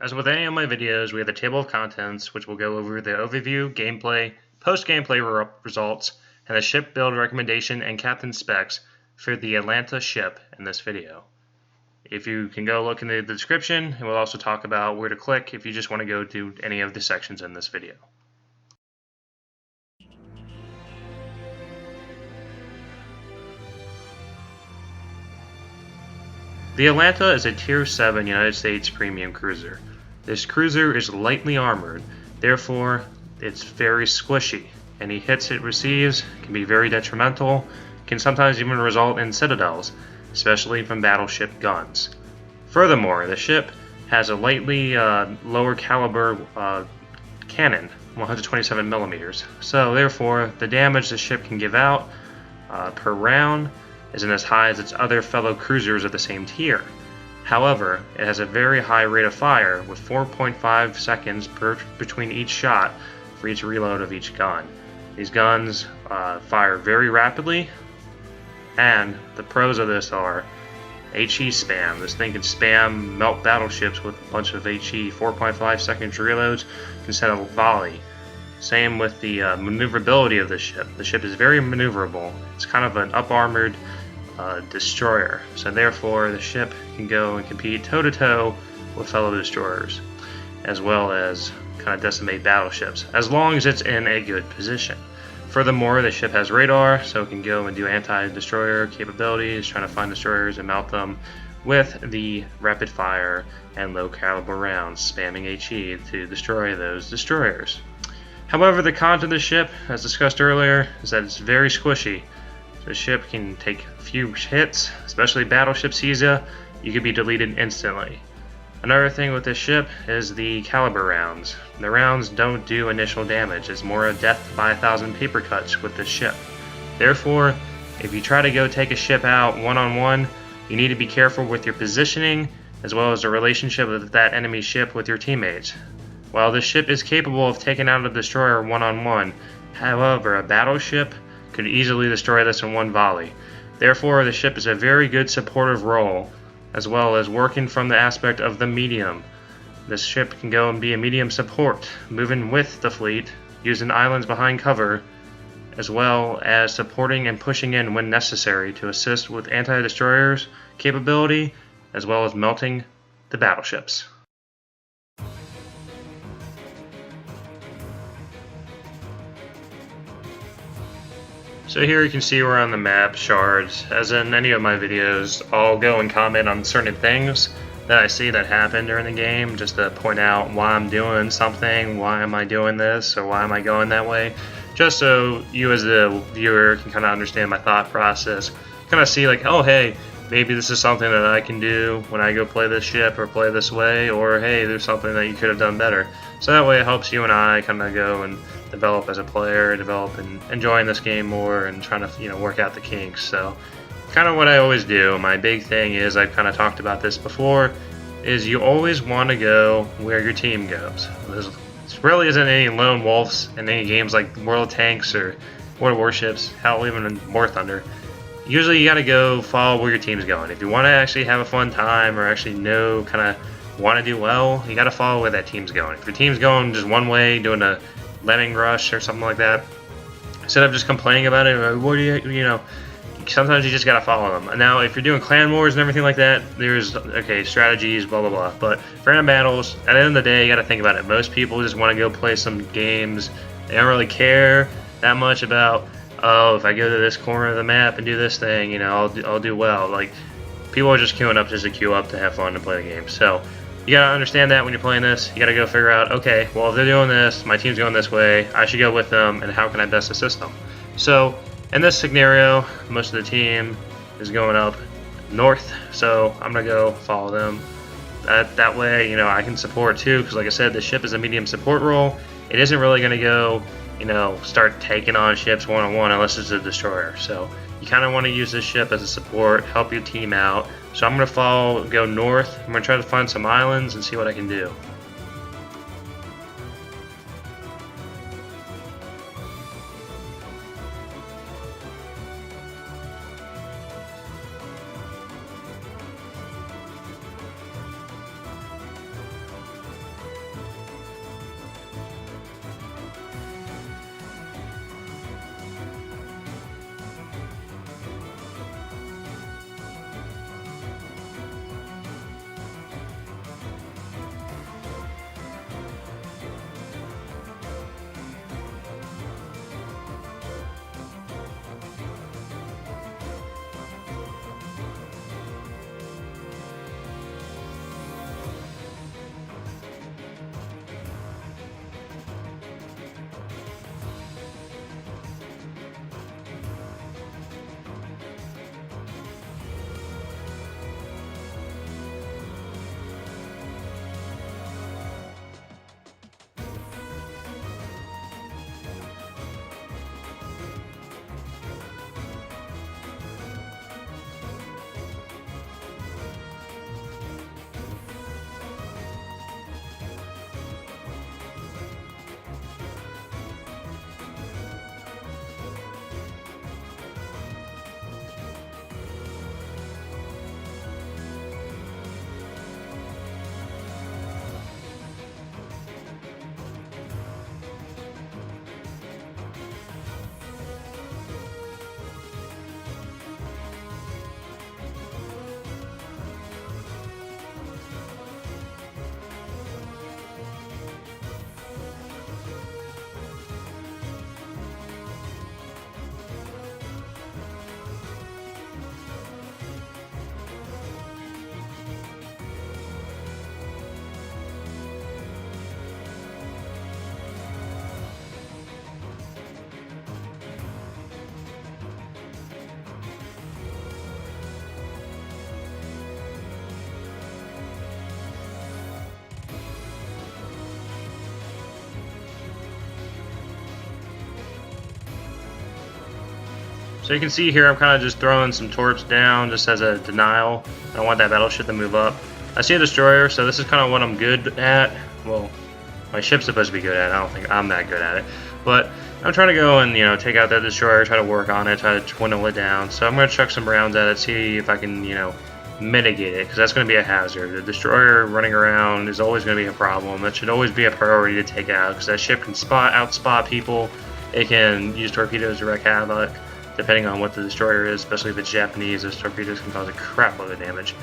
As with any of my videos, we have the table of contents, which will go over the overview, gameplay, post-gameplay results, and the ship build recommendation and captain specs for the Atlanta ship in this video. If you can go look in the description, and we'll also talk about where to click if you just want to go to any of the sections in this video. The Atlanta is a Tier 7 United States premium cruiser. This cruiser is lightly armored, therefore it's very squishy. Any hits it receives can be very detrimental, can sometimes even result in citadels, especially from battleship guns. Furthermore, the ship has a lightly lower caliber cannon, 127 millimeters. So therefore, the damage the ship can give out per round isn't as high as its other fellow cruisers of the same tier. However, it has a very high rate of fire with 4.5 seconds between each shot for each reload of each gun. These guns fire very rapidly, and the pros of this are HE spam. This thing can spam melt battleships with a bunch of HE, 4.5 seconds reloads, can send a volley. Same with the maneuverability of the ship. The ship is very maneuverable. It's kind of an up-armored destroyer, so therefore the ship can go and compete toe-to-toe with fellow destroyers, as well as kind of decimate battleships, as long as it's in a good position. Furthermore, the ship has radar, so it can go and do anti-destroyer capabilities, trying to find destroyers and mount them with the rapid fire and low caliber rounds, spamming HE to destroy those destroyers. However, the con to the ship, as discussed earlier, is that it's very squishy. The ship can take a few hits, especially battleship sees ya, you could be deleted instantly. Another thing with this ship is the caliber rounds. The rounds don't do initial damage, it's more a death by 1,000 paper cuts with this ship. Therefore, if you try to go take a ship out one-on-one, you need to be careful with your positioning, as well as the relationship of that enemy ship with your teammates. While this ship is capable of taking out a destroyer one-on-one, however, a battleship could easily destroy this in one volley. Therefore, the ship is a very good supportive role, as well as working from the aspect of the medium. This ship can go and be a medium support, moving with the fleet, using islands behind cover, as well as supporting and pushing in when necessary to assist with anti-destroyers capability, as well as melting the battleships. So here you can see we're on the map, shards. As in any of my videos, I'll go and comment on certain things that I see that happen during the game, just to point out why I'm doing something, why am I doing this, or why am I going that way, just so you as the viewer can kind of understand my thought process, kind of see like, oh hey, maybe this is something that I can do when I go play this ship or play this way, or hey, there's something that you could have done better. So that way it helps you and I kind of go and develop as a player, develop and enjoying this game more, and trying to work out the kinks. So kind of what I always do. My big thing is, I've kind of talked about this before, is you always want to go where your team goes. There really isn't any lone wolves in any games like World of Tanks or World of Warships, hell even in War Thunder. Usually you got to go follow where your team's going. If you want to actually have a fun time or actually know, kind of want to do well, you got to follow where that team's going. If your team's going just one way, doing a lemming rush or something like that, instead of just complaining about it, what do you sometimes you just gotta follow them. Now, if you're doing clan wars and everything like that, there's strategies, blah blah blah. But for random battles, at the end of the day, you gotta think about it. Most people just want to go play some games. They don't really care that much about, oh, if I go to this corner of the map and do this thing, I'll do well. Like, people are just queuing up just to queue up to have fun and play the game. So you gotta understand that when you're playing this. You gotta go figure out, okay, well, if they're doing this, my team's going this way, I should go with them, and how can I best assist them? So in this scenario, most of the team is going up north, so I'm gonna go follow them. That way, I can support too, because like I said, the ship is a medium support role. It isn't really gonna go, start taking on ships one-on-one unless it's a destroyer. So you kind of want to use this ship as a support, help your team out. So I'm going to go north. I'm going to try to find some islands and see what I can do. So you can see here I'm kind of just throwing some torps down just as a denial. I don't want that battleship to move up. I see a destroyer, so this is kind of what I'm good at. Well, my ship's supposed to be good at it. I don't think I'm that good at it. But I'm trying to go and, you know, take out that destroyer, try to work on it, try to dwindle it down. So I'm going to chuck some rounds at it, see if I can, you know, mitigate it, because that's going to be a hazard. The destroyer running around is always going to be a problem. That should always be a priority to take out, because that ship can outspot people. It can use torpedoes to wreak havoc, depending on what the destroyer is, especially if it's Japanese. Those torpedoes can cause a crap load of damage.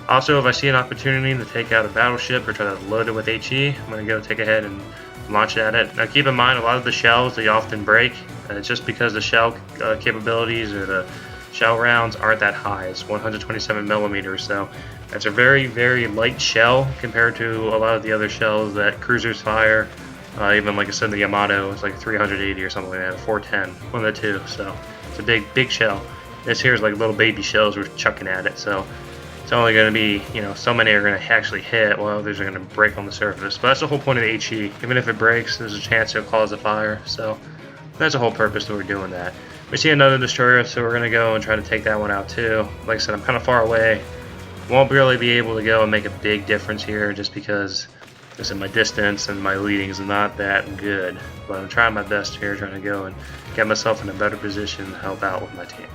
Also, if I see an opportunity to take out a battleship or try to load it with HE, I'm going to go take ahead and launch at it. Now keep in mind, a lot of the shells, they often break. It's just because the shell capabilities or the shell rounds aren't that high. It's 127 millimeters, so that's a very, very light shell compared to a lot of the other shells that cruisers fire. Even like I said, the Yamato is like 380 or something like that, 410, one of the two. So it's a big shell. This here is like little baby shells we're chucking at it. So it's only going to be, you know, so many are going to actually hit, while others are going to break on the surface. But that's the whole point of the HE. Even if it breaks, there's a chance it'll cause a fire. So that's the whole purpose that we're doing that. We see another destroyer, so we're going to go and try to take that one out too. Like I said, I'm kind of far away. Won't really be able to go and make a big difference here just because my distance and my leading is not that good. But I'm trying my best here, trying to go and get myself in a better position to help out with my team.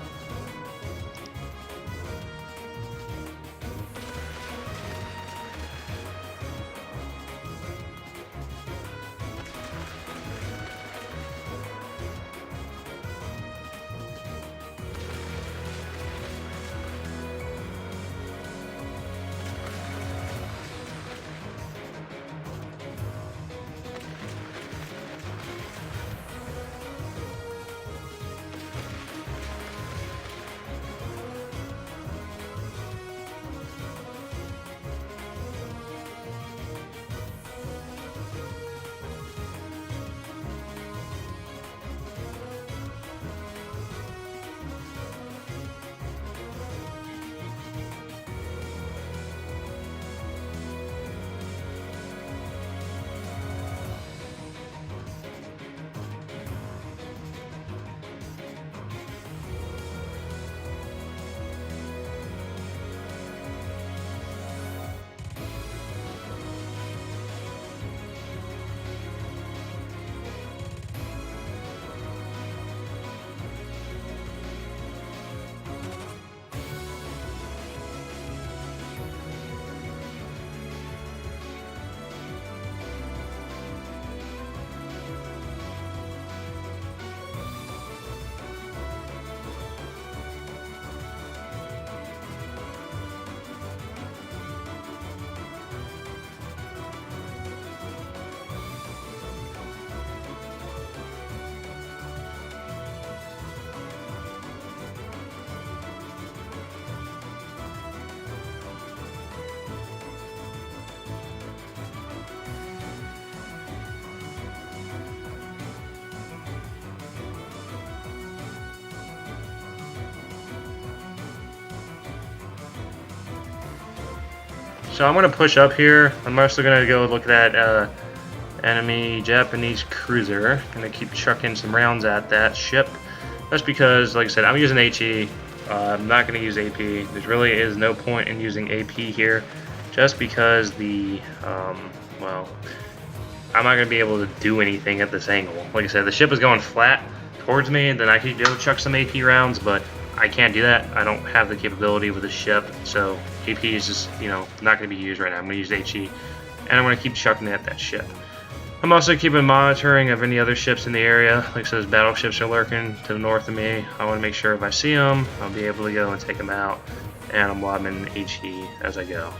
So I'm going to push up here. I'm also going to go look at that enemy Japanese cruiser. Going to keep chucking some rounds at that ship. That's because, like I said, I'm using HE. I'm not going to use AP. There really is no point in using AP here, just because well, I'm not going to be able to do anything at this angle. Like I said, the ship is going flat towards me, and then I could go chuck some AP rounds, but I can't do that. I don't have the capability with the ship, so AP is just, you know, not going to be used right now. I'm going to use HE, and I'm going to keep chucking at that ship. I'm also keeping monitoring of any other ships in the area. Like I said, battleships are lurking to the north of me. I want to make sure if I see them, I'll be able to go and take them out, and I'm lobbing HE as I go.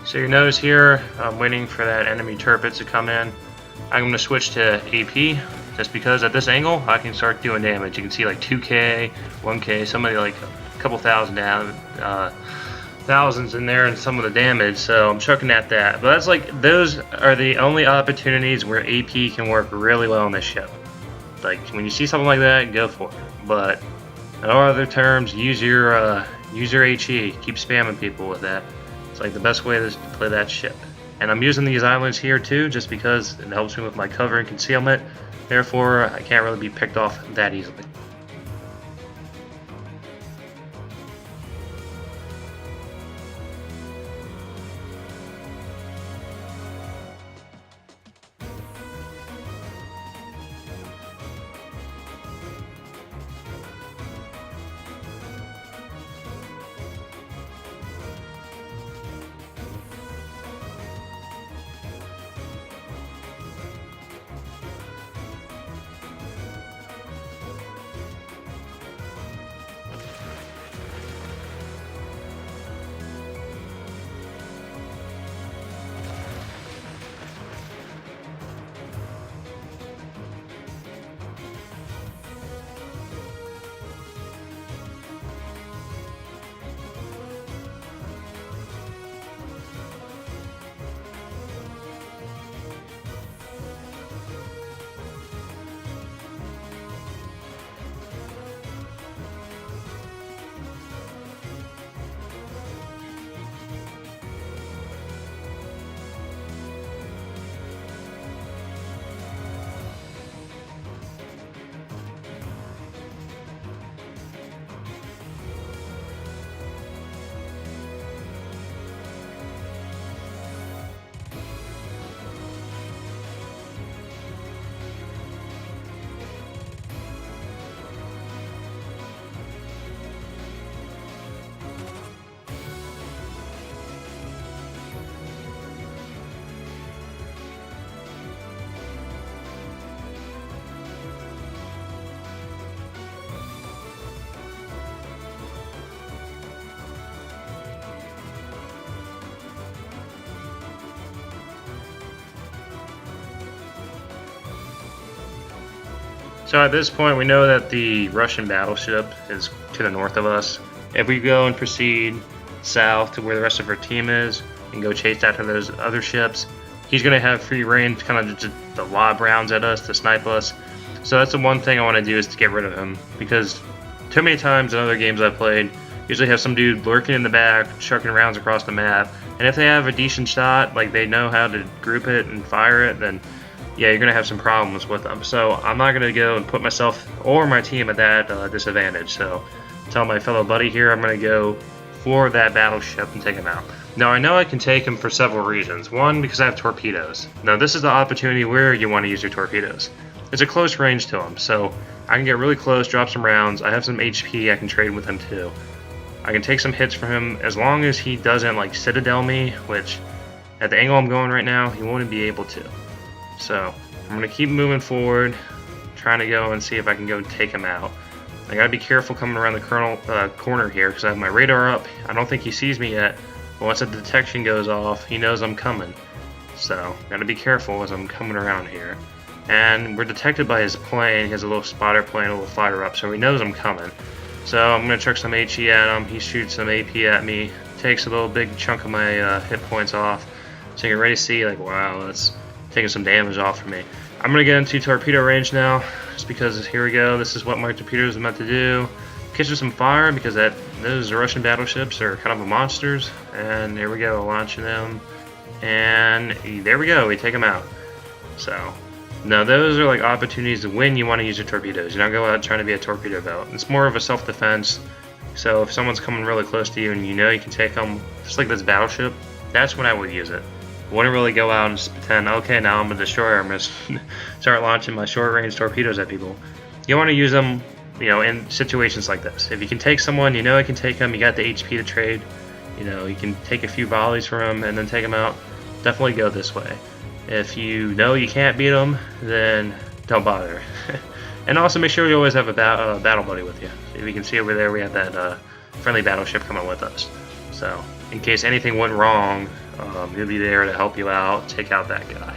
So you notice here, I'm waiting for that enemy turret to come in. I'm going to switch to AP, just because at this angle, I can start doing damage. You can see like 2k, 1k, somebody like a couple thousand thousands in there and some of the damage, so I'm chucking at that. But that's like, those are the only opportunities where AP can work really well on this ship. Like, when you see something like that, go for it. But in all other terms, use your HE, keep spamming people with that. It's like the best way to play that ship. And I'm using these islands here too, just because it helps me with my cover and concealment. Therefore, I can't really be picked off that easily. So at this point, we know that the Russian battleship is to the north of us. If we go and proceed south to where the rest of our team is and go chase after those other ships, he's going to have free reign to kind of just to lob rounds at us, to snipe us. So that's the one thing I want to do, is to get rid of him, because too many times in other games I've played, usually have some dude lurking in the back, chucking rounds across the map, and if they have a decent shot, like they know how to group it and fire it, then yeah, you're going to have some problems with them. So I'm not going to go and put myself or my team at that disadvantage. So tell my fellow buddy here, I'm going to go for that battleship and take him out. Now I know I can take him for several reasons. One, because I have torpedoes. Now this is the opportunity where you want to use your torpedoes. It's a close range to him, so I can get really close, drop some rounds. I have some HP I can trade with him too. I can take some hits from him as long as he doesn't like citadel me, which at the angle I'm going right now, he won't be able to. So I'm going to keep moving forward, trying to go and see if I can go take him out. I got to be careful coming around the corner here, because I have my radar up. I don't think he sees me yet, but once the detection goes off, he knows I'm coming. So got to be careful as I'm coming around here. And we're detected by his plane. He has a little spotter plane, a little fire up, so he knows I'm coming. So I'm going to chuck some HE at him. He shoots some AP at me, takes a little big chunk of my hit points off. So you can already see, like, wow, that's taking some damage off from me. I'm going to get into torpedo range now, just because here we go. This is what my torpedoes are meant to do. Catch some fire, because those Russian battleships are kind of monsters. And there we go, launching them. And there we go, we take them out. So now those are like opportunities when you want to use your torpedoes. You don't go out trying to be a torpedo belt. It's more of a self-defense. So if someone's coming really close to you and you know you can take them, just like this battleship, that's when I would use it. I wouldn't really go out and just pretend, okay, now I'm a destroyer, I'm going to start launching my short-range torpedoes at people. You want to use them, you know, in situations like this. If you can take someone, you know you can take them, you got the HP to trade, you know, you can take a few volleys from them and then take them out. Definitely go this way. If you know you can't beat them, then don't bother. And also make sure you always have a battle buddy with you. If you can see over there, we have that friendly battleship coming with us. So in case anything went wrong, He'll be there to help you out, take out that guy.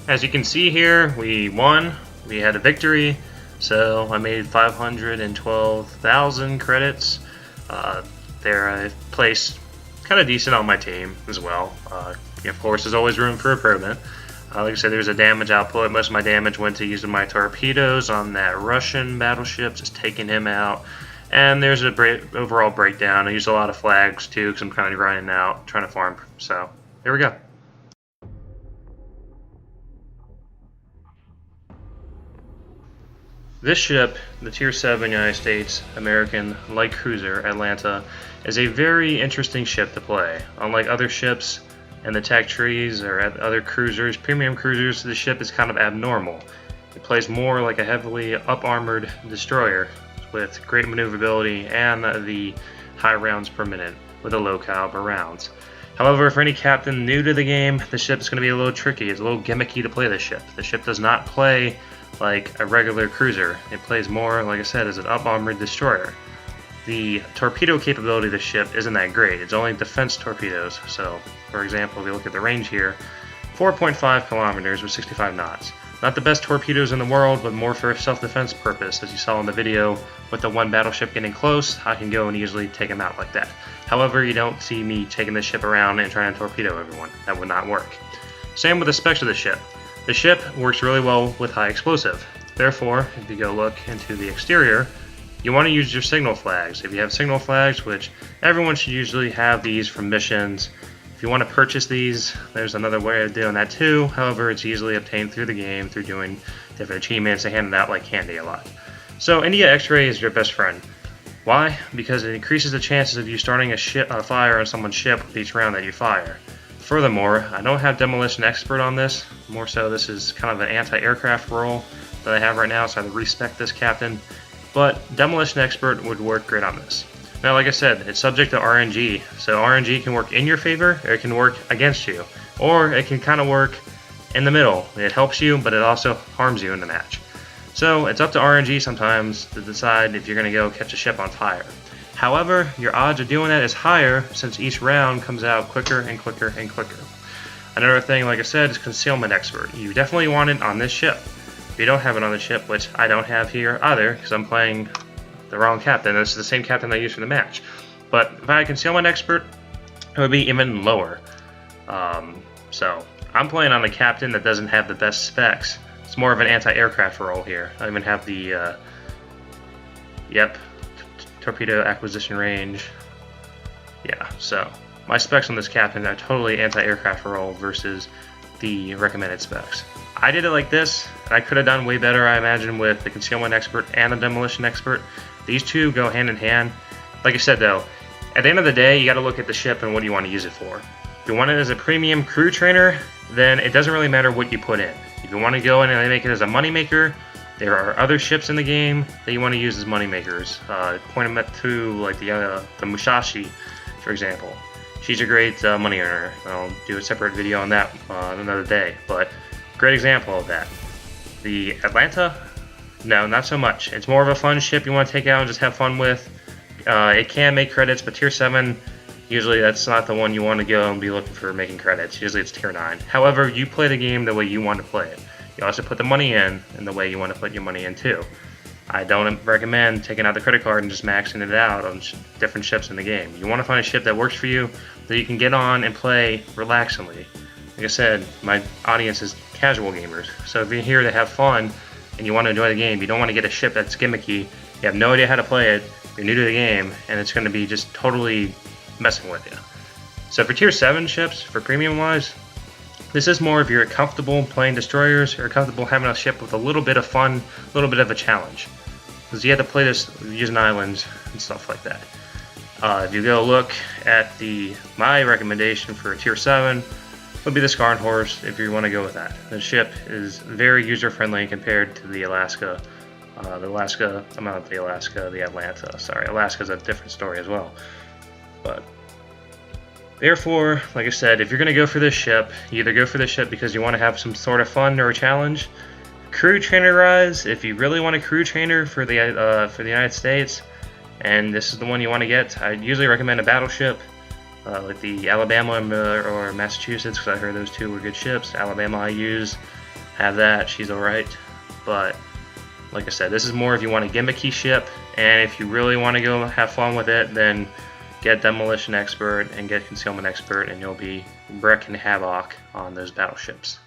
As you can see here, we won. We had a victory. So I made 512,000 credits. There I placed kind of decent on my team as well. Of course, there's always room for improvement. Like I said, there's a damage output. Most of my damage went to using my torpedoes on that Russian battleship, just taking him out. And there's a overall breakdown. I used a lot of flags too, because I'm kind of grinding out, trying to farm. So here we go. This ship, the Tier 7 United States American light cruiser Atlanta, is a very interesting ship to play. Unlike other ships in the tech trees or other cruisers, premium cruisers, this ship is kind of abnormal. It plays more like a heavily up-armored destroyer with great maneuverability and the high rounds per minute with a low caliber rounds. However, for any captain new to the game, the ship is going to be a little tricky. It's a little gimmicky to play this ship. The ship does not play like a regular cruiser. It plays more, like I said, as an up-armored destroyer. The torpedo capability of the ship isn't that great. It's only defense torpedoes. So, for example, if you look at the range here, 4.5 kilometers with 65 knots. Not the best torpedoes in the world, but more for self-defense purpose. As you saw in the video, with the one battleship getting close, I can go and easily take them out like that. However, you don't see me taking this ship around and trying to torpedo everyone. That would not work. Same with the specs of the ship. The ship works really well with high explosive. Therefore, if you go look into the exterior, you want to use your signal flags. If you have signal flags, which everyone should usually have these from missions, if you want to purchase these, there's another way of doing that too. However, it's easily obtained through the game through doing different achievements. They hand it out like candy a lot. So India X-ray is your best friend. Why? Because it increases the chances of you starting a fire on someone's ship with each round that you fire. Furthermore, I don't have Demolition Expert on this. More so, this is kind of an anti-aircraft role that I have right now, so I have to respec this captain. But Demolition Expert would work great on this. Now, like I said, it's subject to RNG, so RNG can work in your favor, or it can work against you. Or it can kind of work in the middle. It helps you, but it also harms you in the match. So it's up to RNG sometimes to decide if you're going to go catch a ship on fire. However, your odds of doing that is higher since each round comes out quicker and quicker and quicker. Another thing, like I said, is Concealment Expert. You definitely want it on this ship. If you don't have it on the ship, which I don't have here either, because I'm playing the wrong captain. This is the same captain I used for the match. But if I had Concealment Expert, it would be even lower. So I'm playing on the captain that doesn't have the best specs. It's more of an anti-aircraft role here. I even have the, torpedo acquisition range. Yeah, so my specs on this captain are totally anti-aircraft role versus the recommended specs. I did it like this, and I could have done way better, I imagine, with the Concealment Expert and the Demolition Expert. These two go hand in hand. Like I said, though, at the end of the day, you got to look at the ship and what do you want to use it for. If you want it as a premium crew trainer, then it doesn't really matter what you put in. If you want to go in and make it as a moneymaker, there are other ships in the game that you want to use as moneymakers. Point them to like the Musashi, for example. she's a great money earner. I'll do a separate video on that another day, but great example of that. The Atlanta, no, not so much. It's more of a fun ship you want to take out and just have fun with. It can make credits, but tier 7, usually that's not the one you want to go and be looking for making credits. Usually it's tier 9. However, you play the game the way you want to play it. You also put the money in the way you want to put your money in too. I don't recommend taking out the credit card and just maxing it out on different ships in the game. You want to find a ship that works for you, that you can get on and play relaxingly. Like I said, my audience is casual gamers, so if you're here to have fun and you want to enjoy the game, you don't want to get a ship that's gimmicky, you have no idea how to play it, you're new to the game, and it's going to be just totally messing with you. So for tier 7 ships, for premium wise, this is more if you're comfortable playing destroyers or comfortable having a ship with a little bit of fun, a little bit of a challenge. Because you have to play this using islands and stuff like that. If you go look at my recommendation for a tier 7, would be the Scarn Horse if you want to go with that. The ship is very user-friendly compared to the Alaska. The Atlanta. Sorry, Alaska's a different story as well. But therefore, like I said, if you're going to go for this ship, you either go for this ship because you want to have some sort of fun or a challenge. Crew trainer-wise, if you really want a crew trainer for the United States, and this is the one you want to get, I usually recommend a battleship. Like the Alabama or Massachusetts, because I heard those two were good ships. Alabama I use, have that, she's alright. But like I said, this is more if you want a gimmicky ship, and if you really want to go have fun with it, then get Demolition Expert and get Concealment Expert, and you'll be wrecking havoc on those battleships.